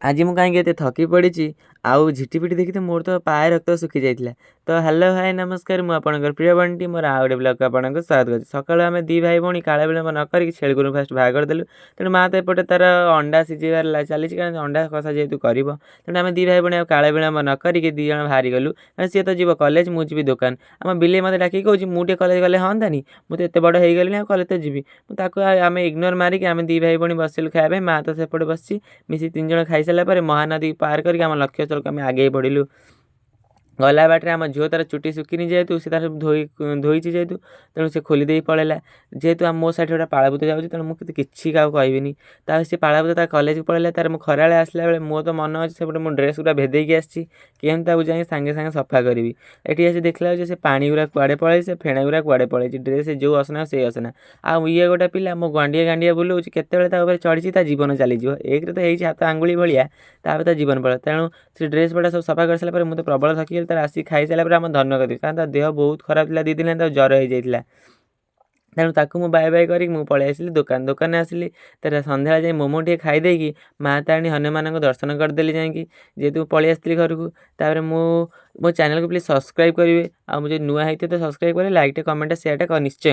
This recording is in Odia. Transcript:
ଆଜି ମୁଁ କାହିଁକି ଏତେ ଥକି ପଡ଼ିଛି ଆଉ ଝିଟିପିଟି ଦେଖି ତ ମୋର ତ ପାଏ ରକ୍ତ ଶୁଖି ଯାଇଥିଲା। ତ ହ୍ୟାଲୋ ହାଏ ନମସ୍କାର, ମୁଁ ଆପଣଙ୍କର ପ୍ରିୟ ବଣ୍ଟି। ମୋର ଆଉ ଗୋଟେ ବ୍ଲଗ୍‌କୁ ଆପଣଙ୍କୁ ସ୍ୱାଗତ କରୁଛି। ସକାଳୁ ଆମେ ଦି ଭାଇ ଭଉଣୀ କାଳ ବିଳମ୍ବ ନ କରିକି ଛେଳିକୁ ଫାଷ୍ଟ ବାହାର କରିଦେଲୁ। ତେଣୁ ମା ତ ଏପଟେ ତାର ଅଣ୍ଡା ସିଝେଇବାରେ ଚାଲିଛି, କାରଣ ଅଣ୍ଡା କଷା ଯେହେତୁ କରିବ। ତେଣୁ ଆମେ ଦି ଭାଇ ଭଉଣୀ ଆଉ କାଳ ବିଳମ୍ବ ନ କରିକି ଦି ଜଣ ବାହାରି ଗଲୁ। କାରଣ ସିଏ ତ ଯିବ କଲେଜ, ମୁଁ ଯିବି ଦୋକାନ। ଆମ ବିଲେଇ ମୋତେ ଡାକିକି କହୁଛି ମୁଁ ଟିକେ କଲେଜ ଗଲେ ହଅନ୍ତାନି, ମୁଁ ତ ଏତେ ବଡ଼ ହେଇଗଲିଣି ଆଉ କଲେଜ ତ ଯିବି। ମୁଁ ତାକୁ ଆମେ ଇଗ୍ନୋର ମାରିକି ଆମେ ଦି ଭାଇ ଭଉଣୀ ବସିଲୁ ଖାଇବା ପାଇଁ। ମା ତ ସେପଟେ ବସିଛି। ମିଶି ତିନି ଜଣ ଖାଇସାରିଲା ପରେ ମହାନଦୀ ପାର କରିକି ଆମ ଲକ୍ଷ୍ୟସ୍ଥଳକୁ ଆମେ ଆଗେଇ ପଡ଼ିଲୁ। ଗଲା ବାଟରେ ଆମ ଝିଅ ତାର ଚୁଟି ଶୁଖିନି ଯେହେତୁ ସେ ତାର ଧୋଇଛି ଯେହେତୁ, ତେଣୁ ସେ ଖୋଲି ଦେଇ ପଳେଇଲା। ଯେହେତୁ ମୋ ସାଇଡ଼୍ରେ ଗୋଟେ ପାଳଭୂତ ଯାଉଛି, ତେଣୁ ମୁଁ କିଛି କାହାକୁ କହିବିନି। ତାପରେ ସେ ପାଳଭୂତ ତା କଲେଜକୁ ପଳେଇଲା। ତାର ମୁଁ ଖରାବେଳେ ଆସିଲା ବେଳେ ମୋର ତ ମନ ଅଛି ସେପଟେ ମୁଁ ଡ୍ରେସ୍ ଗୁଡ଼ା ଭେଦେଇକି ଆସିଛି, କେମିତି ତାକୁ ଯାଇ ସାଙ୍ଗେ ସାଙ୍ଗେ ସଫା କରିବି। ଏଠି ଆସି ଦେଖିଲା ଯେ ସେ ପାଣି ଗୁଡ଼ା କୁଆଡ଼େ ପଳେଇଛି, ସେ ଫେଣା ଗୁଡ଼ା କୁଆଡ଼େ ପଳେଇଛି। ଡ୍ରେସ୍ ଯୋଉ ଅସନା ସେଇ ଅସନା। ଆଉ ଇଏ ଗୋଟେ ପିଲା ମୋ ଗାଣ୍ଡିଆ ଗାଣ୍ଡିଆ ବୁଲଉଛି, କେତେବେଳେ ତା ଉପରେ ଚଢ଼ିଛି ତା ଜୀବନ ଚାଲିଯିବ। ଏକରେ ତ ହେଇଛି ହାତ ଆଙ୍ଗୁଳି ଭଳିଆ, ତାପରେ ତା ଜୀବନ ପଳେଇବ। ତେଣୁ ସେ ଡ୍ରେସ୍ ପଟା ସବୁ ସଫା କରିସାରିଲା ପରେ ମୁଁ ତ ପ୍ରବଳ ଥକିଗଲି। ତାର ଆସିକି ଖାଇସାରିଲା ପରେ ଆମ ଧନ୍ୟ କରିଦେବି, କାରଣ ତା ଦେହ ବହୁତ ଖରାପ ଥିଲା। 2 ଦିନ ହେଲା ତାକୁ ଜ୍ୱର ହେଇଯାଇଥିଲା। ତେଣୁ ତାକୁ ମୁଁ ବାଏ ବାଏ କରିକି ମୁଁ ପଳେଇ ଆସିଲି ଦୋକାନରେ ଆସିଲି। ତାର ସନ୍ଧ୍ୟାବେଳେ ଯାଇ ମୋମୋ ଟିକେ ଖାଇ ଦେଇକି ମା ତାରିଣୀ ହନୁମାନଙ୍କ ଦର୍ଶନ କରିଦେଲି ଯାଇକି, ଯେହେତୁ ମୁଁ ପଳେଇ ଆସିଥିଲି ଘରକୁ। ତାପରେ ମୋ ଚ୍ୟାନେଲକୁ ପ୍ଲିଜ୍ ସବସ୍କ୍ରାଇବ୍ କରିବେ। ଆଉ ମୁଁ ଯଦି ନୂଆ ହେଇଥିବେ ତ ସବସ୍କ୍ରାଇବ୍ କରିବେ, ଲାଇକ୍ଟେ କମେଣ୍ଟ ସେୟାରଟା ନିଶ୍ଚୟ